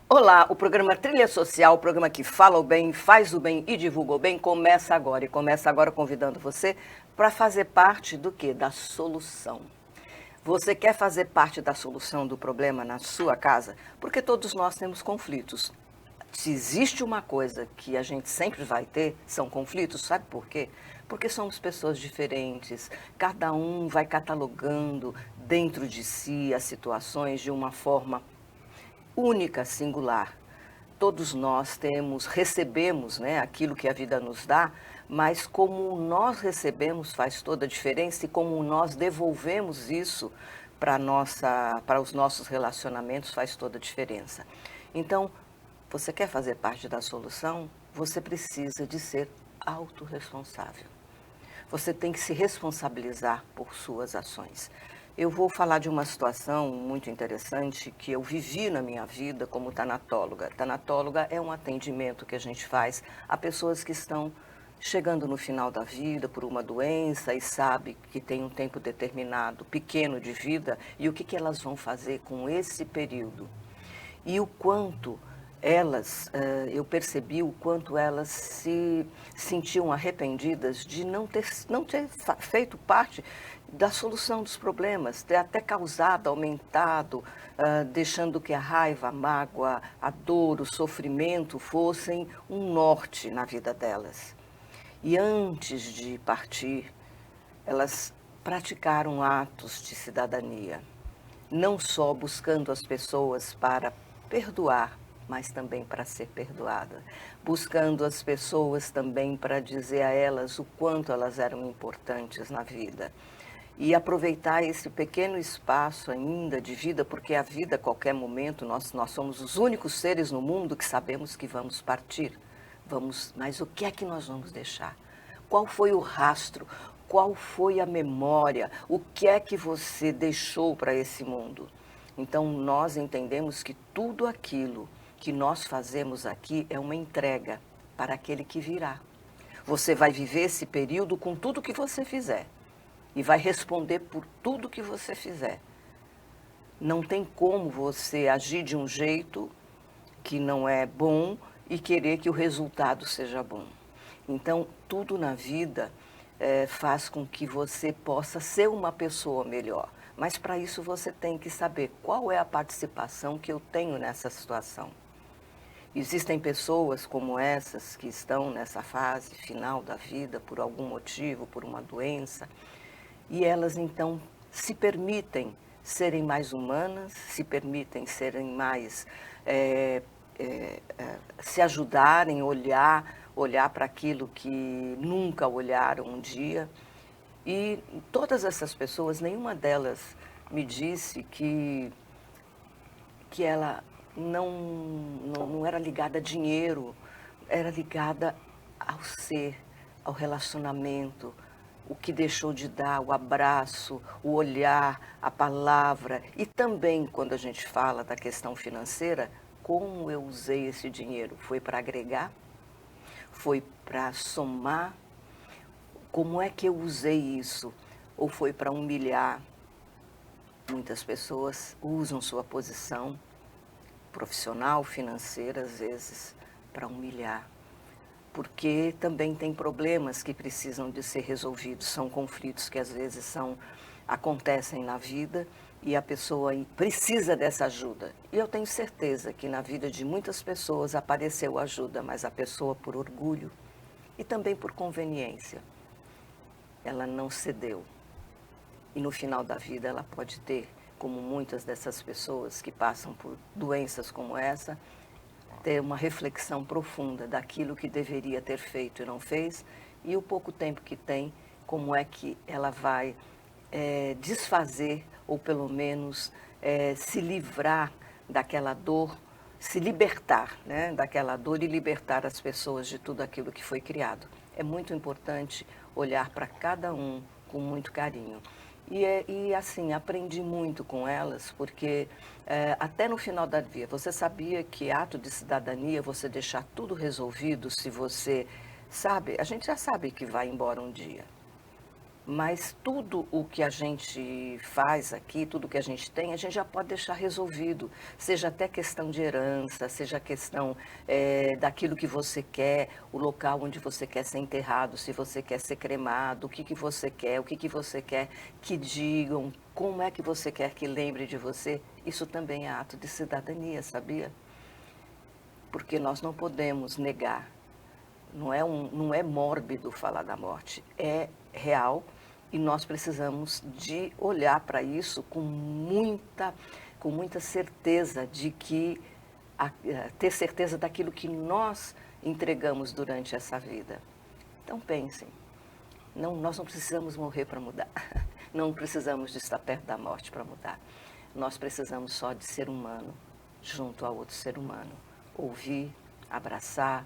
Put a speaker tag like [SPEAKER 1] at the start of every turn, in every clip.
[SPEAKER 1] Olá, o programa Trilha Social, o programa que fala o bem, faz o bem e divulga o bem, começa agora. E começa agora convidando você para fazer parte do quê? Da solução. Você quer fazer parte da solução do problema na sua casa? Porque todos nós temos conflitos. Se existe uma coisa que a gente sempre vai ter, são conflitos, sabe por quê? Porque somos pessoas diferentes, cada um vai catalogando dentro de si as situações de uma forma única, singular. Todos nós recebemos, né, aquilo que a vida nos dá, mas como nós recebemos faz toda a diferença e como nós devolvemos isso para os nossos relacionamentos faz toda a diferença. Então, você quer fazer parte da solução? Você precisa de ser autorresponsável. Você tem que se responsabilizar por suas ações. Eu vou falar de uma situação muito interessante que eu vivi na minha vida como tanatóloga. Tanatóloga é um atendimento que a gente faz a pessoas que estão chegando no final da vida por uma doença e sabe que tem um tempo determinado, pequeno de vida, e o que elas vão fazer com esse período. E o quanto eu percebi o quanto elas se sentiam arrependidas de não ter feito parte da solução dos problemas, ter até causado, aumentado, deixando que a raiva, a mágoa, a dor, o sofrimento fossem um norte na vida delas. E antes de partir, elas praticaram atos de cidadania, não só buscando as pessoas para perdoar, mas também para ser perdoada, buscando as pessoas também para dizer a elas o quanto elas eram importantes na vida. E aproveitar esse pequeno espaço ainda de vida, porque a vida, a qualquer momento, nós somos os únicos seres no mundo que sabemos que vamos partir. Mas o que é que nós vamos deixar? Qual foi o rastro? Qual foi a memória? O que é que você deixou para esse mundo? Então, nós entendemos que tudo aquilo que nós fazemos aqui é uma entrega para aquele que virá. Você vai viver esse período com tudo que você fizer e vai responder por tudo que você fizer. Não tem como você agir de um jeito que não é bom e querer que o resultado seja bom. Então, tudo na vida faz com que você possa ser uma pessoa melhor. Mas para isso você tem que saber qual é a participação que eu tenho nessa situação. Existem pessoas como essas que estão nessa fase final da vida por algum motivo, por uma doença, e elas então se permitem serem mais humanas, se permitem serem mais, se ajudarem, olhar para aquilo que nunca olharam um dia. E todas essas pessoas, nenhuma delas me disse que ela não era ligada a dinheiro, era ligada ao ser, ao relacionamento, o que deixou de dar, o abraço, o olhar, a palavra. E também, quando a gente fala da questão financeira, como eu usei esse dinheiro? Foi para agregar? Foi para somar? Como é que eu usei isso? Ou foi para humilhar? Muitas pessoas usam sua posição profissional, financeira, às vezes, para humilhar. Porque também tem problemas que precisam de ser resolvidos, são conflitos que às vezes acontecem na vida e a pessoa precisa dessa ajuda. E eu tenho certeza que na vida de muitas pessoas apareceu ajuda, mas a pessoa, por orgulho e também por conveniência, ela não cedeu. E no final da vida ela pode ter, como muitas dessas pessoas que passam por doenças como essa, ter uma reflexão profunda daquilo que deveria ter feito e não fez, e o pouco tempo que tem, como é que ela vai desfazer, ou pelo menos se livrar daquela dor, se libertar, né, daquela dor e libertar as pessoas de tudo aquilo que foi criado. É muito importante olhar para cada um com muito carinho. E assim, aprendi muito com elas, porque até no final da vida, você sabia que ato de cidadania, você deixar tudo resolvido se você Sabe, a gente já sabe que vai embora um dia. Mas tudo o que a gente faz aqui, tudo o que a gente tem, a gente já pode deixar resolvido. Seja até questão de herança, seja questão daquilo que você quer, o local onde você quer ser enterrado, se você quer ser cremado, o que você quer, o que você quer que digam, como é que você quer que lembre de você. Isso também é ato de cidadania, sabia? Porque nós não podemos negar. Não é mórbido falar da morte, é real e nós precisamos de olhar para isso com muita certeza de que, ter certeza daquilo que nós entregamos durante essa vida. Então pensem, nós não precisamos morrer para mudar, não precisamos de estar perto da morte para mudar, nós precisamos só de ser humano junto a outro ser humano, ouvir, abraçar,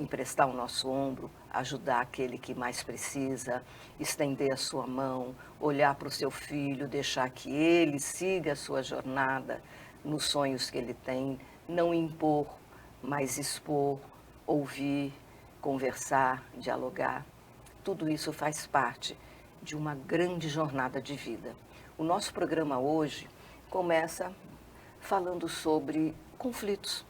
[SPEAKER 1] emprestar o nosso ombro, ajudar aquele que mais precisa, estender a sua mão, olhar para o seu filho, deixar que ele siga a sua jornada nos sonhos que ele tem, não impor, mas expor, ouvir, conversar, dialogar. Tudo isso faz parte de uma grande jornada de vida. O nosso programa hoje começa falando sobre conflitos.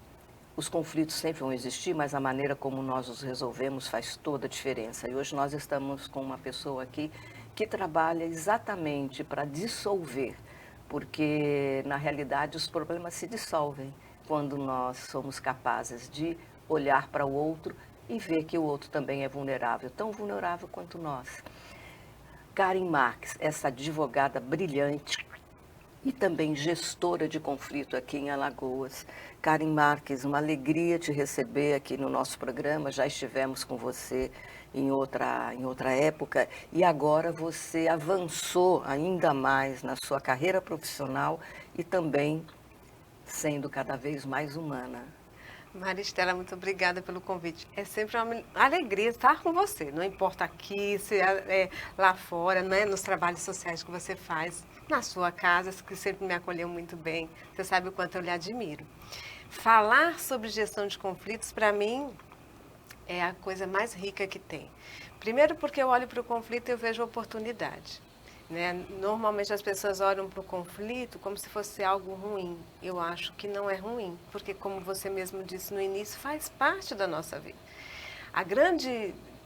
[SPEAKER 1] Os conflitos sempre vão existir, mas a maneira como nós os resolvemos faz toda a diferença. E hoje nós estamos com uma pessoa aqui que trabalha exatamente para dissolver, porque na realidade os problemas se dissolvem quando nós somos capazes de olhar para o outro e ver que o outro também é vulnerável, tão vulnerável quanto nós. Karen Marques, essa advogada brilhante e também gestora de conflito aqui em Alagoas. Karen Marques, uma alegria te receber aqui no nosso programa. Já estivemos com você em outra época e agora você avançou ainda mais na sua carreira profissional e também sendo cada vez mais humana.
[SPEAKER 2] Maristela, muito obrigada pelo convite. É sempre uma alegria estar com você, não importa aqui, se lá fora, né, nos trabalhos sociais que você faz, na sua casa, que sempre me acolheu muito bem. Você sabe o quanto eu lhe admiro. Falar sobre gestão de conflitos, para mim, é a coisa mais rica que tem. Primeiro porque eu olho para o conflito e eu vejo oportunidade. Né? Normalmente as pessoas olham para o conflito como se fosse algo ruim. Eu acho que não é ruim, porque como você mesmo disse no início, faz parte da nossa vida.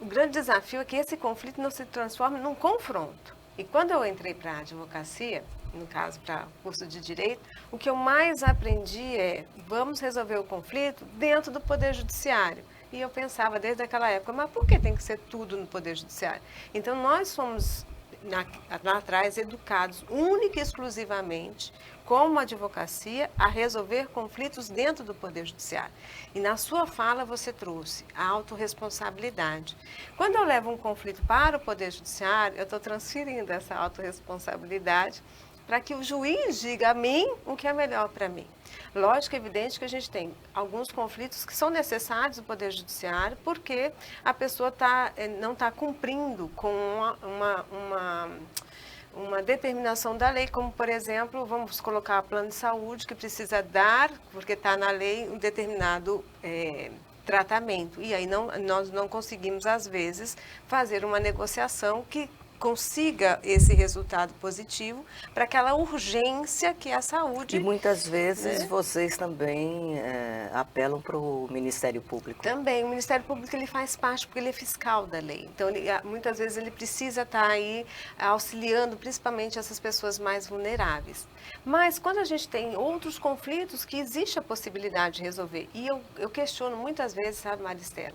[SPEAKER 2] O grande desafio é que esse conflito não se transforme num confronto. E quando eu entrei para a advocacia, no caso para o curso de Direito, o que eu mais aprendi é, vamos resolver o conflito dentro do Poder Judiciário. E eu pensava desde aquela época, mas por que tem que ser tudo no Poder Judiciário? Então nós fomos lá atrás educados única e exclusivamente como advocacia a resolver conflitos dentro do Poder Judiciário. E na sua fala você trouxe a autorresponsabilidade. Quando eu levo um conflito para o Poder Judiciário, eu estou transferindo essa autorresponsabilidade para que o juiz diga a mim o que é melhor para mim. Lógico, é evidente que a gente tem alguns conflitos que são necessários no Poder Judiciário porque a pessoa não está cumprindo com uma determinação da lei, como, por exemplo, vamos colocar o plano de saúde que precisa dar, porque está na lei, um determinado tratamento. E aí nós não conseguimos, às vezes, fazer uma negociação que consiga esse resultado positivo para aquela urgência que é a saúde.
[SPEAKER 1] E muitas vezes vocês também apelam para o Ministério Público.
[SPEAKER 2] Também, o Ministério Público ele faz parte porque ele é fiscal da lei. Então, muitas vezes ele precisa estar aí auxiliando principalmente essas pessoas mais vulneráveis. Mas quando a gente tem outros conflitos que existe a possibilidade de resolver, e eu questiono muitas vezes, sabe, Maristela,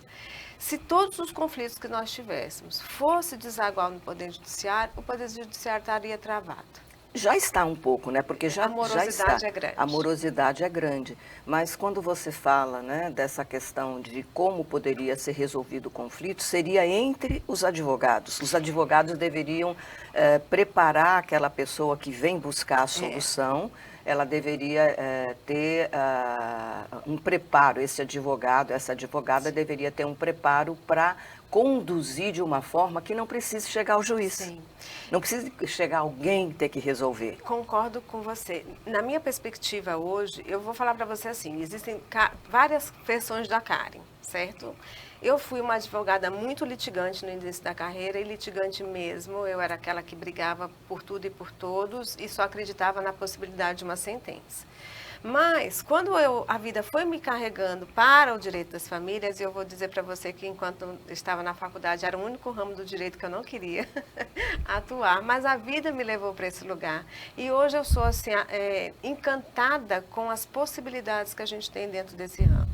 [SPEAKER 2] se todos os conflitos que nós tivéssemos fosse desaguar no Poder Judiciário, o Poder Judiciário estaria travado.
[SPEAKER 1] Já está um pouco, né? Porque já está.
[SPEAKER 2] É grande.
[SPEAKER 1] A morosidade é grande. Mas quando você fala, né, dessa questão de como poderia ser resolvido o conflito, seria entre os advogados. Os advogados deveriam preparar aquela pessoa que vem buscar a solução. Ela deveria ter um preparo, esse advogado, essa advogada deveria ter um preparo para conduzir de uma forma que não precise chegar ao juiz.
[SPEAKER 2] Sim.
[SPEAKER 1] Não precisa chegar alguém ter que resolver.
[SPEAKER 2] Concordo com você. Na minha perspectiva hoje, eu vou falar para você assim, existem várias versões da Karen, certo? Eu fui uma advogada muito litigante no início da carreira, e litigante mesmo. Eu era aquela que brigava por tudo e por todos e só acreditava na possibilidade de uma sentença. Mas, quando a vida foi me carregando para o direito das famílias, e eu vou dizer para você que enquanto eu estava na faculdade era o único ramo do direito que eu não queria atuar, mas a vida me levou para esse lugar. E hoje eu sou assim, encantada com as possibilidades que a gente tem dentro desse ramo.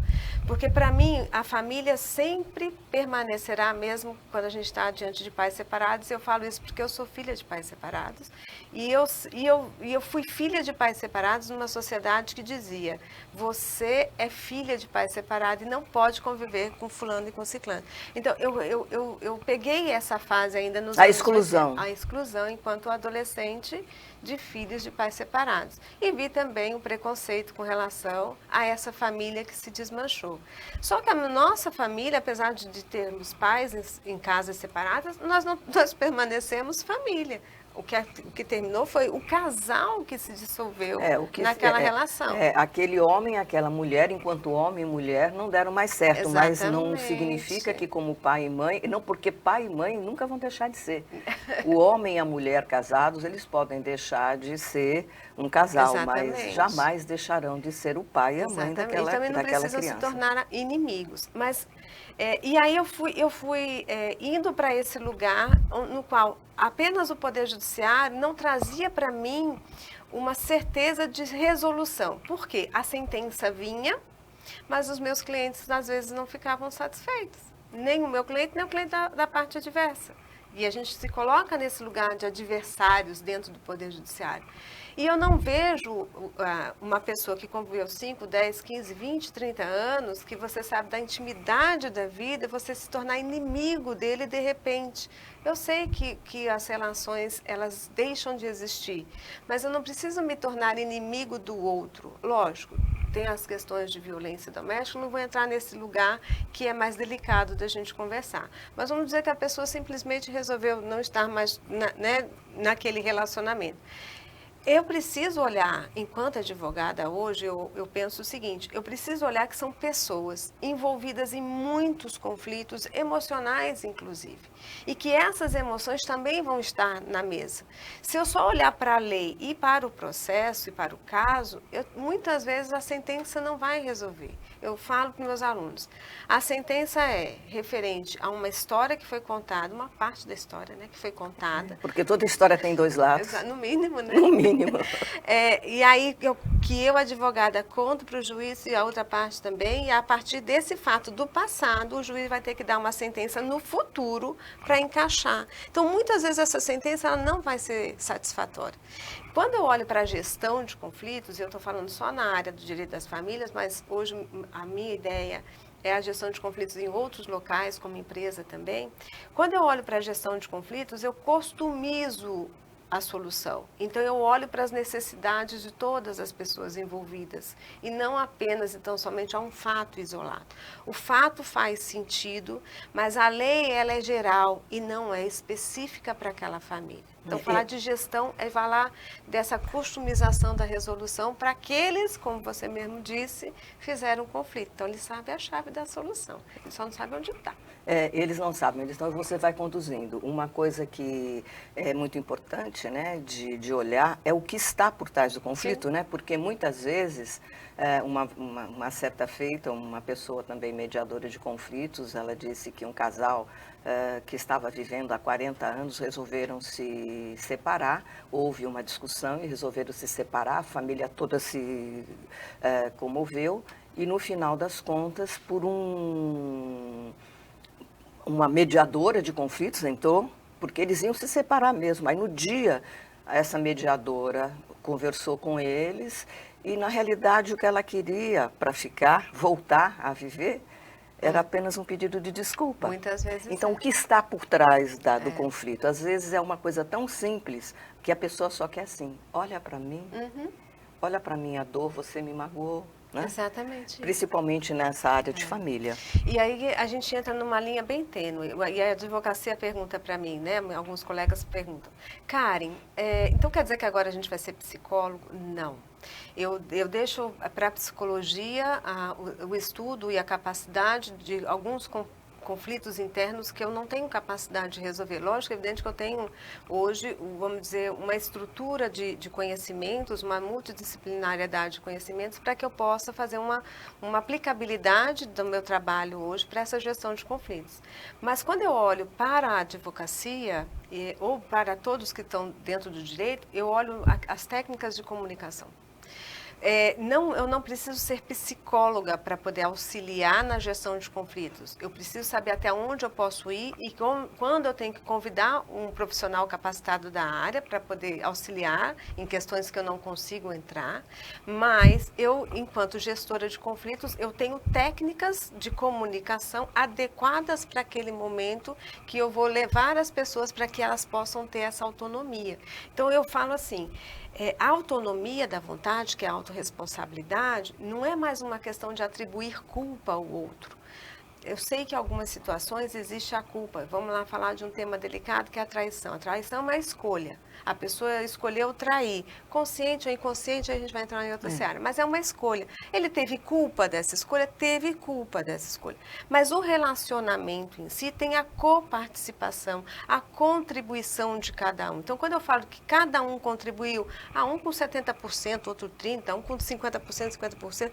[SPEAKER 2] Porque, para mim, a família sempre permanecerá, mesmo quando a gente está diante de pais separados. Eu falo isso porque eu sou filha de pais separados. E eu fui filha de pais separados numa sociedade que dizia: você é filha de pai separado e não pode conviver com fulano e com ciclano. Então, eu peguei essa fase ainda nos
[SPEAKER 1] A
[SPEAKER 2] anos
[SPEAKER 1] exclusão.
[SPEAKER 2] 80, a exclusão enquanto adolescente de filhos de pais separados. E vi também o preconceito com relação a essa família que se desmanchou. Só que a nossa família, apesar de termos pais em casas separadas, nós permanecemos família. O que terminou foi o casal que se dissolveu naquela relação.
[SPEAKER 1] Aquele homem e aquela mulher, enquanto homem e mulher, não deram mais certo.
[SPEAKER 2] Exatamente.
[SPEAKER 1] Mas não significa que como pai e mãe... Não, porque pai e mãe nunca vão deixar de ser. O homem e a mulher casados, eles podem deixar de ser um casal,
[SPEAKER 2] Exatamente.
[SPEAKER 1] mas jamais deixarão de ser o pai e a mãe daquela criança.
[SPEAKER 2] E também não precisam se tornar inimigos. Mas, e aí eu fui indo para esse lugar no qual apenas o Poder Judiciário não trazia para mim uma certeza de resolução. Por quê? A sentença vinha, mas os meus clientes às vezes não ficavam satisfeitos. Nem o meu cliente, nem o cliente da parte adversa. E a gente se coloca nesse lugar de adversários dentro do Poder Judiciário. E eu não vejo uma pessoa que conviveu 5, 10, 15, 20, 30 anos, que você sabe da intimidade da vida, você se tornar inimigo dele de repente. Eu sei que as relações, elas deixam de existir, mas eu não preciso me tornar inimigo do outro. Lógico, tem as questões de violência doméstica, não vou entrar nesse lugar que é mais delicado da gente conversar. Mas vamos dizer que a pessoa simplesmente resolveu não estar mais naquele relacionamento. Eu preciso olhar, enquanto advogada hoje, eu penso o seguinte: eu preciso olhar que são pessoas envolvidas em muitos conflitos emocionais, inclusive, e que essas emoções também vão estar na mesa. Se eu só olhar para a lei e para o processo e para o caso, muitas vezes a sentença não vai resolver. Eu falo para meus alunos, a sentença é referente a uma história que foi contada, uma parte da história, né, que foi contada.
[SPEAKER 1] Porque toda história tem dois lados.
[SPEAKER 2] No mínimo, né?
[SPEAKER 1] No mínimo.
[SPEAKER 2] E aí eu, advogada, conto para o juiz e a outra parte também, e a partir desse fato do passado, o juiz vai ter que dar uma sentença no futuro para encaixar. Então, muitas vezes essa sentença ela não vai ser satisfatória. Quando eu olho para a gestão de conflitos, eu estou falando só na área do direito das famílias, mas hoje a minha ideia é a gestão de conflitos em outros locais, como empresa também. Quando eu olho para a gestão de conflitos, eu customizo a solução. Então, eu olho para as necessidades de todas as pessoas envolvidas e não apenas, então, somente a um fato isolado. O fato faz sentido, mas a lei ela é geral e não é específica para aquela família. Então, falar de gestão é falar dessa customização da resolução para aqueles, como você mesmo disse, fizeram um conflito. Então, eles sabem a chave da solução, eles só não sabem onde está.
[SPEAKER 1] Eles não sabem, então você vai conduzindo. Uma coisa que é muito importante, né, de olhar é o que está por trás do conflito, né? Porque muitas vezes, uma certa feita, uma pessoa também mediadora de conflitos, ela disse que um casal que estava vivendo há 40 anos resolveram se separar, houve uma discussão e resolveram se separar, a família toda se comoveu e no final das contas, por uma mediadora de conflitos entrou, porque eles iam se separar mesmo. Aí no dia, essa mediadora conversou com eles e na realidade o que ela queria para ficar, voltar a viver, era apenas um pedido de desculpa.
[SPEAKER 2] Muitas vezes.
[SPEAKER 1] Então, o que está por trás do conflito? Às vezes é uma coisa tão simples que a pessoa só quer assim, olha para mim, olha para minha dor, você me magoou. Né?
[SPEAKER 2] Exatamente.
[SPEAKER 1] Principalmente nessa área de família.
[SPEAKER 2] E aí a gente entra numa linha bem tênue. E a advocacia pergunta para mim, né? Alguns colegas perguntam, Karen, então quer dizer que agora a gente vai ser psicólogo? Não. Eu deixo para a psicologia o estudo e a capacidade de alguns conflitos internos que eu não tenho capacidade de resolver. Lógico, é evidente que eu tenho hoje, vamos dizer, uma estrutura de conhecimentos, uma multidisciplinariedade de conhecimentos para que eu possa fazer uma aplicabilidade do meu trabalho hoje para essa gestão de conflitos. Mas quando eu olho para a advocacia, ou para todos que estão dentro do direito, eu olho as técnicas de comunicação. Eu não preciso ser psicóloga para poder auxiliar na gestão de conflitos. Eu preciso saber até onde eu posso ir e quando eu tenho que convidar um profissional capacitado da área para poder auxiliar em questões que eu não consigo entrar. Mas eu, enquanto gestora de conflitos, eu tenho técnicas de comunicação adequadas para aquele momento que eu vou levar as pessoas para que elas possam ter essa autonomia. Então, eu falo assim, a autonomia da vontade, que é a autorresponsabilidade, não é mais uma questão de atribuir culpa ao outro. Eu sei que em algumas situações existe a culpa. Vamos lá falar de um tema delicado que é a traição. A traição é uma escolha. A pessoa escolheu trair. Consciente ou inconsciente, a gente vai entrar em outra seara. Mas é uma escolha. Ele teve culpa dessa escolha? Teve culpa dessa escolha. Mas o relacionamento em si tem a coparticipação, a contribuição de cada um. Então, quando eu falo que cada um contribuiu, um com 70%, outro 30%, um com 50%, 50%,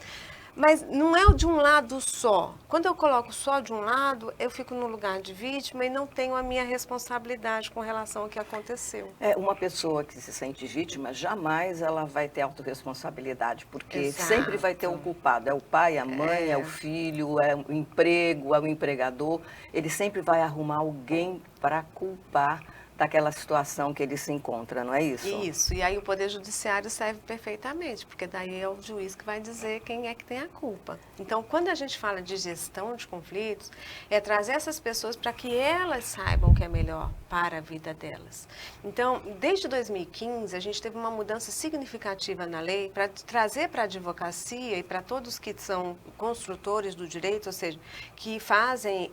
[SPEAKER 2] mas não é de um lado só. Quando eu coloco só de um lado, eu fico no lugar de vítima e não tenho a minha responsabilidade com relação ao que aconteceu.
[SPEAKER 1] Uma pessoa que se sente vítima, jamais ela vai ter autorresponsabilidade, porque
[SPEAKER 2] Exato.
[SPEAKER 1] Sempre vai ter um culpado. É o pai, a mãe, é o filho, é o emprego, é o empregador. Ele sempre vai arrumar alguém para culpar daquela situação que ele se encontra, não é isso?
[SPEAKER 2] Isso, e aí o Poder Judiciário serve perfeitamente, porque daí é o juiz que vai dizer quem é que tem a culpa. Então, quando a gente fala de gestão de conflitos, é trazer essas pessoas para que elas saibam o que é melhor para a vida delas. Então, desde 2015, a gente teve uma mudança significativa na lei para trazer para a advocacia e para todos que são construtores do direito, ou seja, que fazem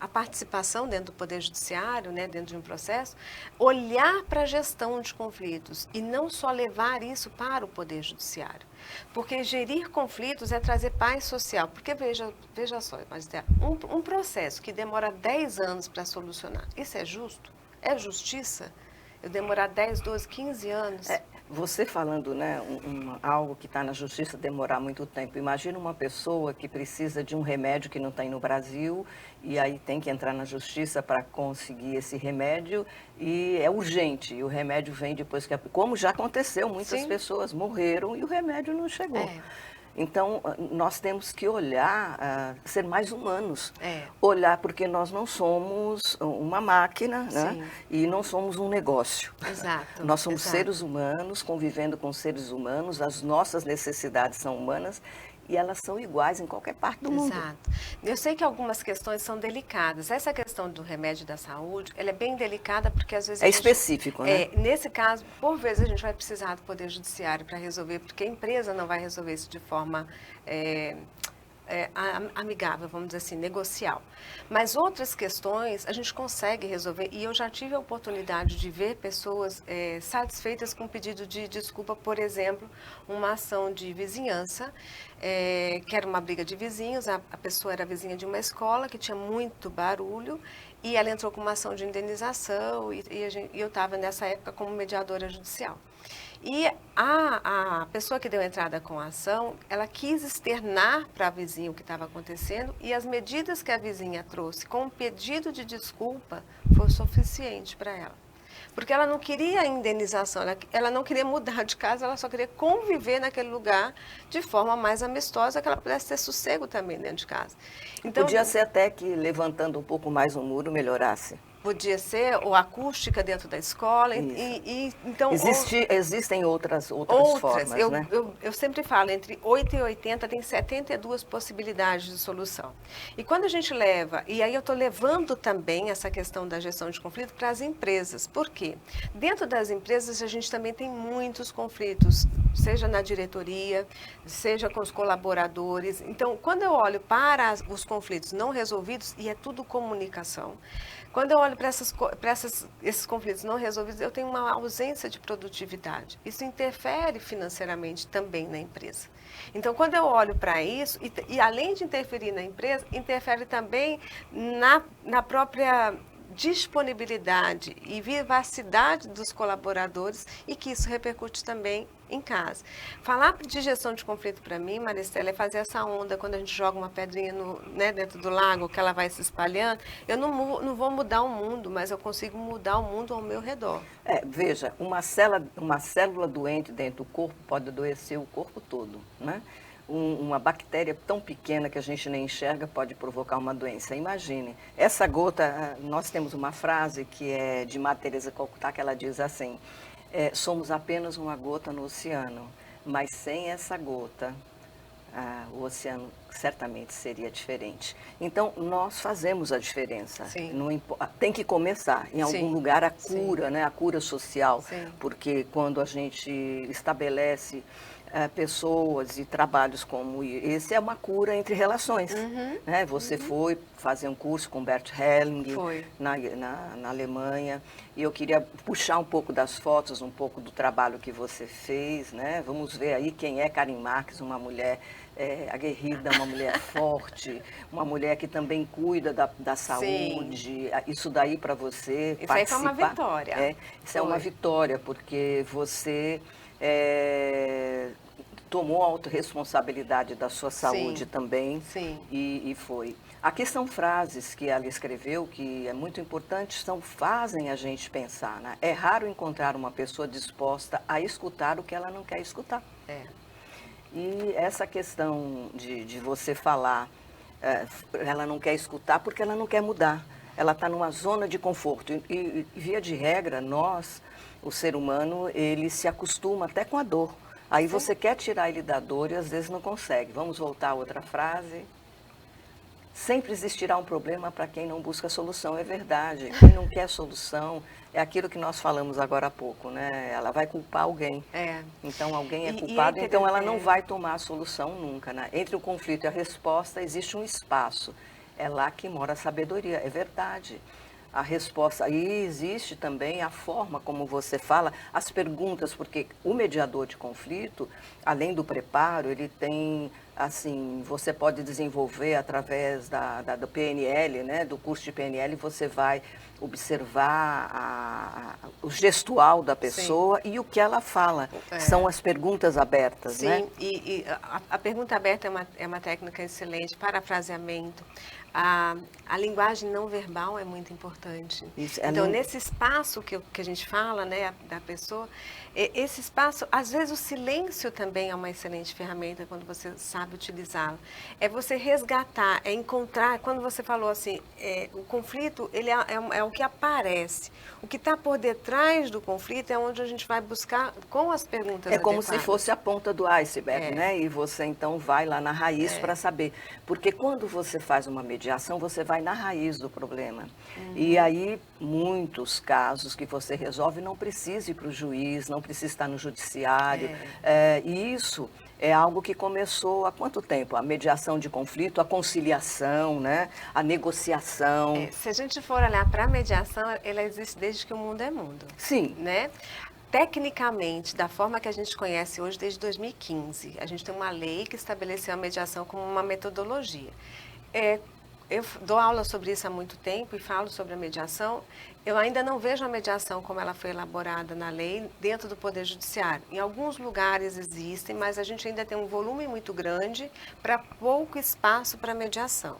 [SPEAKER 2] a participação dentro do Poder Judiciário, né, dentro de um processo, olhar para a gestão de conflitos e não só levar isso para o Poder Judiciário. Porque gerir conflitos é trazer paz social. Porque veja só, um processo que demora 10 anos para solucionar, isso é justo? É justiça? Eu demorar 10, 12, 15 anos?
[SPEAKER 1] Você falando, né, algo que está na justiça demorar muito tempo. Imagina uma pessoa que precisa de um remédio que não tem no Brasil e aí tem que entrar na justiça para conseguir esse remédio e é urgente. E o remédio vem depois que... Como já aconteceu, muitas pessoas morreram e o remédio não chegou. Então, nós temos que olhar, ser mais humanos. Olhar, porque nós não somos uma máquina, né? E não somos um negócio.
[SPEAKER 2] Exato.
[SPEAKER 1] Nós somos seres humanos, convivendo com seres humanos, as nossas necessidades são humanas e elas são iguais em qualquer parte do mundo.
[SPEAKER 2] Exato. Eu sei que algumas questões são delicadas. Essa questão do remédio da saúde, ela é bem delicada porque às vezes...
[SPEAKER 1] específico, né?
[SPEAKER 2] Nesse caso, por vezes a gente vai precisar do Poder Judiciário para resolver, porque a empresa não vai resolver isso de forma... amigável, vamos dizer assim, negocial. Mas outras questões a gente consegue resolver e eu já tive a oportunidade de ver pessoas satisfeitas com pedido de desculpa, por exemplo, uma ação de vizinhança, que era uma briga de vizinhos, a pessoa era vizinha de uma escola que tinha muito barulho e ela entrou com uma ação de indenização e eu estava nessa época como mediadora judicial. E a pessoa que deu entrada com a ação, ela quis externar para a vizinha o que estava acontecendo e as medidas que a vizinha trouxe com o pedido de desculpa foi suficiente para ela. Porque ela não queria indenização, ela não queria mudar de casa, ela só queria conviver naquele lugar de forma mais amistosa, que ela pudesse ter sossego também dentro de casa. Então,
[SPEAKER 1] podia ser até que levantando um pouco mais o muro melhorasse.
[SPEAKER 2] Podia ser, ou acústica dentro da escola. Então,
[SPEAKER 1] existem outras formas, né?
[SPEAKER 2] Eu sempre falo, entre 8 e 80 tem 72 possibilidades de solução. E quando a gente leva, e aí eu estou levando também essa questão da gestão de conflito para as empresas. Por quê? Dentro das empresas a gente também tem muitos conflitos, seja na diretoria, seja com os colaboradores. Então, quando eu olho para os conflitos não resolvidos, e é tudo comunicação, Quando eu olho para esses conflitos não resolvidos, eu tenho uma ausência de produtividade. Isso interfere financeiramente também na empresa. Então, quando eu olho para isso, e além de interferir na empresa, interfere também na própria disponibilidade e vivacidade dos colaboradores e que isso repercute também em casa. Falar de gestão de conflito para mim, Maristela, é fazer essa onda quando a gente joga uma pedrinha dentro do lago, que ela vai se espalhando. Eu não vou mudar o mundo, mas eu consigo mudar o mundo ao meu redor.
[SPEAKER 1] Veja, uma célula doente dentro do corpo pode adoecer o corpo todo, né? Uma bactéria tão pequena que a gente nem enxerga pode provocar uma doença. Imagine, essa gota, nós temos uma frase que é de Madre Teresa de Calcutá, que ela diz assim, somos apenas uma gota no oceano, mas sem essa gota, o oceano certamente seria diferente. Então, nós fazemos a diferença. Não, tem que começar em algum lugar a cura, né? A cura social, porque quando a gente estabelece pessoas e trabalhos como esse, é uma cura entre relações. Né? Você foi fazer um curso com Bert Helling na Alemanha, e eu queria puxar um pouco das fotos, um pouco do trabalho que você fez. Né? Vamos ver aí quem é Karin Marx, uma mulher aguerrida, uma mulher forte, uma mulher que também cuida da saúde. Isso daí para você
[SPEAKER 2] isso
[SPEAKER 1] participar.
[SPEAKER 2] Aí foi uma vitória.
[SPEAKER 1] Isso é uma vitória, porque você tomou a autorresponsabilidade da sua saúde também. E foi. Aqui são frases que ela escreveu, que é muito importante, fazem a gente pensar. Né? É raro encontrar uma pessoa disposta a escutar o que ela não quer escutar. E essa questão de você falar, ela não quer escutar porque ela não quer mudar. Ela está numa zona de conforto. E, via de regra, o ser humano, ele se acostuma até com a dor. Aí você quer tirar ele da dor e às vezes não consegue. Vamos voltar a outra frase. Sempre existirá um problema para quem não busca solução, é verdade. Quem não quer solução é aquilo que nós falamos agora há pouco, né? Ela vai culpar alguém. Então alguém é culpado, então ela não vai tomar a solução nunca, né? Entre o conflito e a resposta existe um espaço. É lá que mora a sabedoria, é verdade. A resposta, aí existe também a forma como você fala, as perguntas, porque o mediador de conflito, além do preparo, ele tem, assim, você pode desenvolver através do PNL, né, do curso de PNL, você vai observar o gestual da pessoa e o que ela fala. São as perguntas abertas, né?
[SPEAKER 2] Sim, e a pergunta aberta é uma técnica excelente, parafraseamento. A linguagem não verbal é muito importante. Então, nesse espaço que a gente fala, né, da pessoa, esse espaço, às vezes o silêncio também é uma excelente ferramenta quando você sabe utilizá-la. É você resgatar, é encontrar, quando você falou assim, o conflito, ele é o que aparece. O que está por detrás do conflito é onde a gente vai buscar com as perguntas adequadas.
[SPEAKER 1] Como se fosse a ponta do iceberg, né? E você então vai lá na raiz para saber. Porque quando você faz uma mediação, você vai na raiz do problema. E aí, muitos casos que você resolve não precisa ir para o juiz, não precisa estar no judiciário. E isso é algo que começou há quanto tempo? A mediação de conflito, a conciliação, né? A negociação.
[SPEAKER 2] Se a gente for olhar para a mediação, ela existe desde que o mundo é mundo.
[SPEAKER 1] Sim.
[SPEAKER 2] Né? Tecnicamente, da forma que a gente conhece hoje, desde 2015, a gente tem uma lei que estabeleceu a mediação como uma metodologia. Eu dou aula sobre isso há muito tempo e falo sobre a mediação. Eu ainda não vejo a mediação como ela foi elaborada na lei dentro do Poder Judiciário. Em alguns lugares existem, mas a gente ainda tem um volume muito grande para pouco espaço para mediação.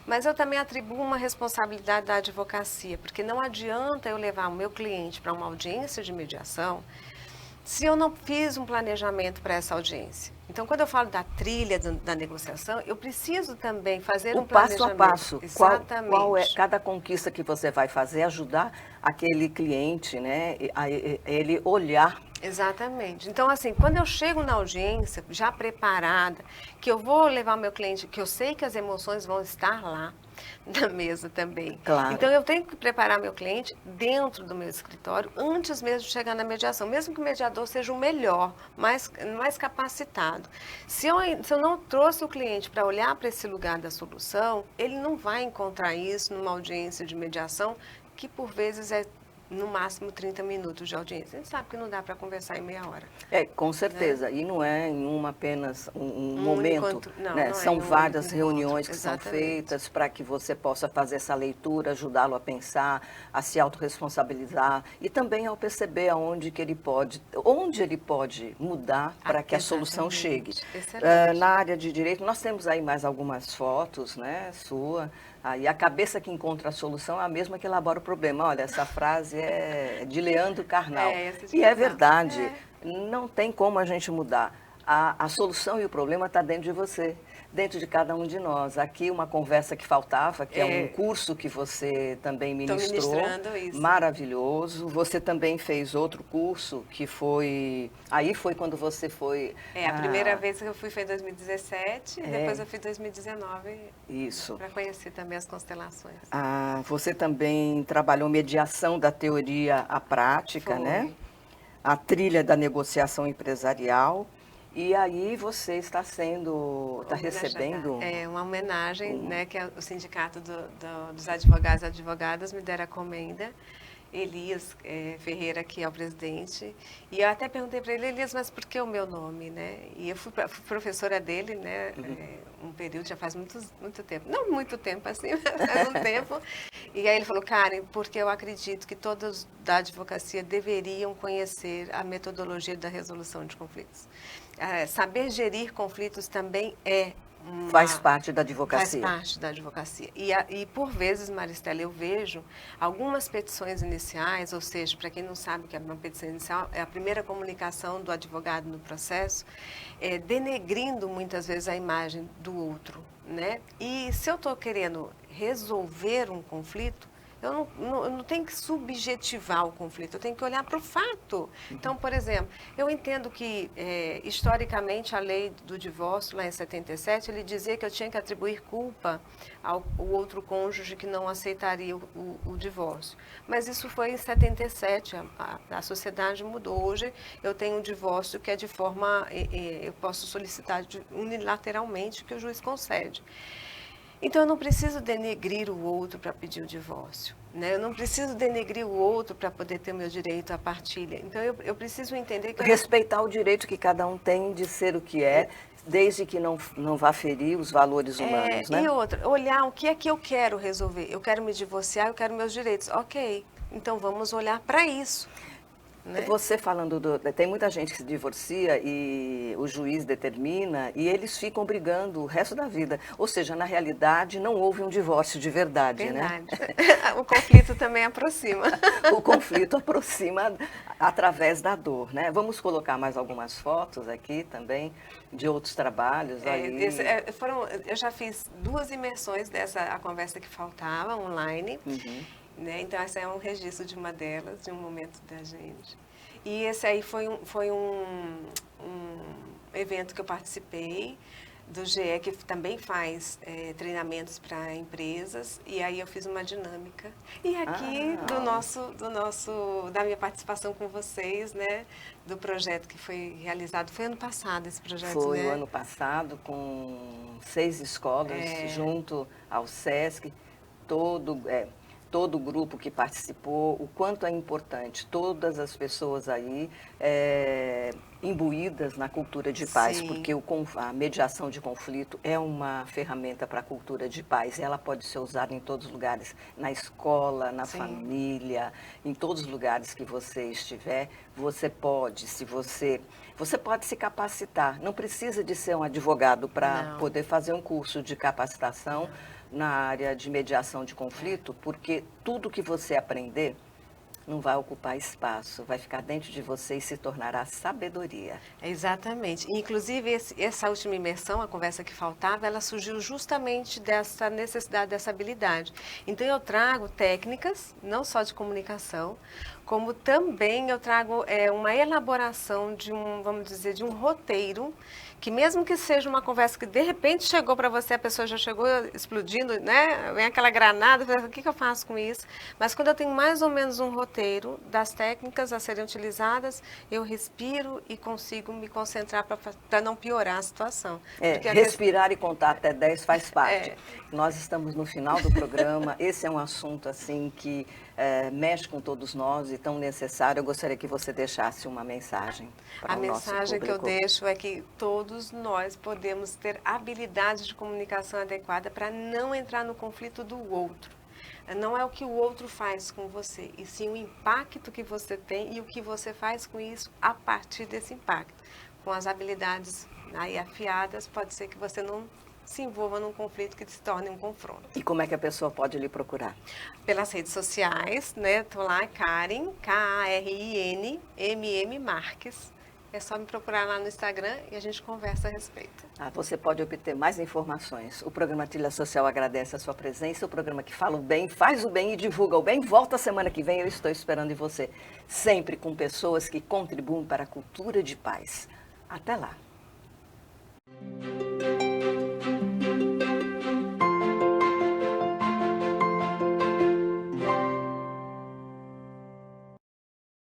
[SPEAKER 2] Mas eu também atribuo uma responsabilidade da advocacia, porque não adianta eu levar o meu cliente para uma audiência de mediação se eu não fiz um planejamento para essa audiência. Então, quando eu falo da trilha da negociação, eu preciso também fazer um planejamento.
[SPEAKER 1] Passo a passo.
[SPEAKER 2] Exatamente.
[SPEAKER 1] Qual é cada conquista que você vai fazer, ajudar aquele cliente, né, a ele olhar.
[SPEAKER 2] Exatamente. Então, assim, quando eu chego na audiência, já preparada, que eu vou levar o meu cliente, que eu sei que as emoções vão estar lá na mesa também.
[SPEAKER 1] Claro.
[SPEAKER 2] Então, eu tenho que preparar meu cliente dentro do meu escritório, antes mesmo de chegar na mediação, mesmo que o mediador seja o melhor, mais capacitado. lado. Se eu não trouxe o cliente para olhar para esse lugar da solução, ele não vai encontrar isso numa audiência de mediação, que por vezes é no máximo 30 minutos de audiência. A gente sabe que não dá para conversar em meia hora.
[SPEAKER 1] Com certeza. Né? E não é em apenas um momento.
[SPEAKER 2] Não,
[SPEAKER 1] né?
[SPEAKER 2] Não
[SPEAKER 1] são
[SPEAKER 2] é
[SPEAKER 1] várias reuniões que
[SPEAKER 2] Exatamente.
[SPEAKER 1] são feitas para que você possa fazer essa leitura, ajudá-lo a pensar, a se autorresponsabilizar e também ao perceber onde ele pode mudar para que a solução chegue. Na área de direito, nós temos aí mais algumas fotos, né, sua. E a cabeça que encontra a solução é a mesma que elabora o problema. Olha, essa frase é de Leandro Carnal. E é verdade, não tem como a gente mudar. A solução e o problema está dentro de você, dentro de cada um de nós. Aqui uma conversa que faltava, que é um curso que você também ministrou, maravilhoso. Você também fez outro curso que foi... Aí foi quando você foi...
[SPEAKER 2] a primeira vez que eu fui foi em 2017, depois eu fui em 2019.
[SPEAKER 1] Isso.
[SPEAKER 2] Para conhecer também as constelações.
[SPEAKER 1] Você também trabalhou mediação da teoria à prática, né? A trilha da negociação empresarial. E aí você está recebendo...
[SPEAKER 2] uma homenagem, né, que o Sindicato dos Advogados e Advogadas me deram a comenda. Elias Ferreira, que é o presidente, e eu até perguntei para ele, Elias, mas por que o meu nome, né? E eu fui professora dele, né, um período, já faz muito tempo, não muito tempo assim, mas faz um tempo, e aí ele falou, Karen, porque eu acredito que todos da advocacia deveriam conhecer a metodologia da resolução de conflitos. Saber gerir conflitos também
[SPEAKER 1] faz parte da advocacia.
[SPEAKER 2] Faz parte da advocacia. E por vezes, Maristela, eu vejo algumas petições iniciais, ou seja, para quem não sabe o que é uma petição inicial, é a primeira comunicação do advogado no processo, denegrindo muitas vezes a imagem do outro, né? E se eu estou querendo resolver um conflito, eu não tenho que subjetivar o conflito, eu tenho que olhar para o fato. Então, por exemplo, eu entendo que, historicamente, a lei do divórcio, lá em 77, ele dizia que eu tinha que atribuir culpa ao outro cônjuge que não aceitaria o divórcio. Mas isso foi em 77, a sociedade mudou. Hoje, eu tenho um divórcio que é de forma, eu posso solicitar unilateralmente, que o juiz concede. Então, eu não preciso denegrir o outro para pedir o divórcio, né? Eu não preciso denegrir o outro para poder ter o meu direito à partilha. Então, eu preciso entender que...
[SPEAKER 1] Respeitar o direito que cada um tem de ser o que é, desde que não vá ferir os valores humanos, né?
[SPEAKER 2] E outra, olhar o que é que eu quero resolver. Eu quero me divorciar, eu quero meus direitos. Ok, então vamos olhar para isso. Né?
[SPEAKER 1] Você falando tem muita gente que se divorcia e o juiz determina e eles ficam brigando o resto da vida. Ou seja, na realidade não houve um divórcio de verdade, né?
[SPEAKER 2] O conflito também aproxima.
[SPEAKER 1] O conflito aproxima através da dor, né? Vamos colocar mais algumas fotos aqui também de outros trabalhos.
[SPEAKER 2] Eu já fiz 2 imersões a conversa que faltava online. Né? Então, esse é um registro de uma delas, de um momento da gente. E esse aí foi um evento que eu participei, do GE, que também faz treinamentos para empresas, e aí eu fiz uma dinâmica. E aqui da minha participação com vocês, né, do projeto que foi realizado, foi ano passado esse projeto,
[SPEAKER 1] Foi
[SPEAKER 2] né?
[SPEAKER 1] o ano passado, com 6 escolas, junto ao SESC, todo o grupo que participou, o quanto é importante, todas as pessoas aí imbuídas na cultura de paz, porque a mediação de conflito é uma ferramenta para a cultura de paz, ela pode ser usada em todos os lugares, na escola, na família, em todos os lugares que você estiver, você pode se capacitar, não precisa de ser um advogado para poder fazer um curso de capacitação, na área de mediação de conflito, porque tudo que você aprender não vai ocupar espaço, vai ficar dentro de você e se tornará sabedoria.
[SPEAKER 2] Exatamente. Inclusive, essa última imersão, a conversa que faltava, ela surgiu justamente dessa necessidade, dessa habilidade. Então, eu trago técnicas, não só de comunicação, como também eu trago uma elaboração de vamos dizer, de um roteiro, que mesmo que seja uma conversa que de repente chegou para você, a pessoa já chegou explodindo, né? Vem aquela granada, o que eu faço com isso? Mas quando eu tenho mais ou menos um roteiro das técnicas a serem utilizadas, eu respiro e consigo me concentrar para não piorar a situação.
[SPEAKER 1] Respirar e contar até 10 faz parte. Nós estamos no final do programa, esse é um assunto assim que mexe com todos nós e tão necessário. Eu gostaria que você deixasse uma mensagem para o nosso público.
[SPEAKER 2] A mensagem que eu deixo é que todos nós podemos ter habilidade de comunicação adequada para não entrar no conflito do outro. Não é o que o outro faz com você, e sim o impacto que você tem e o que você faz com isso a partir desse impacto. Com as habilidades aí afiadas, pode ser que você não se envolva num conflito que se torne um confronto.
[SPEAKER 1] E como é que a pessoa pode lhe procurar?
[SPEAKER 2] Pelas redes sociais, né? Estou lá, Karen, Karin, Marques. É só me procurar lá no Instagram e a gente conversa a respeito.
[SPEAKER 1] Você pode obter mais informações. O programa Trilha Social agradece a sua presença. O programa que fala o bem, faz o bem e divulga o bem. Volta semana que vem, eu estou esperando em você. Sempre com pessoas que contribuem para a cultura de paz. Até lá.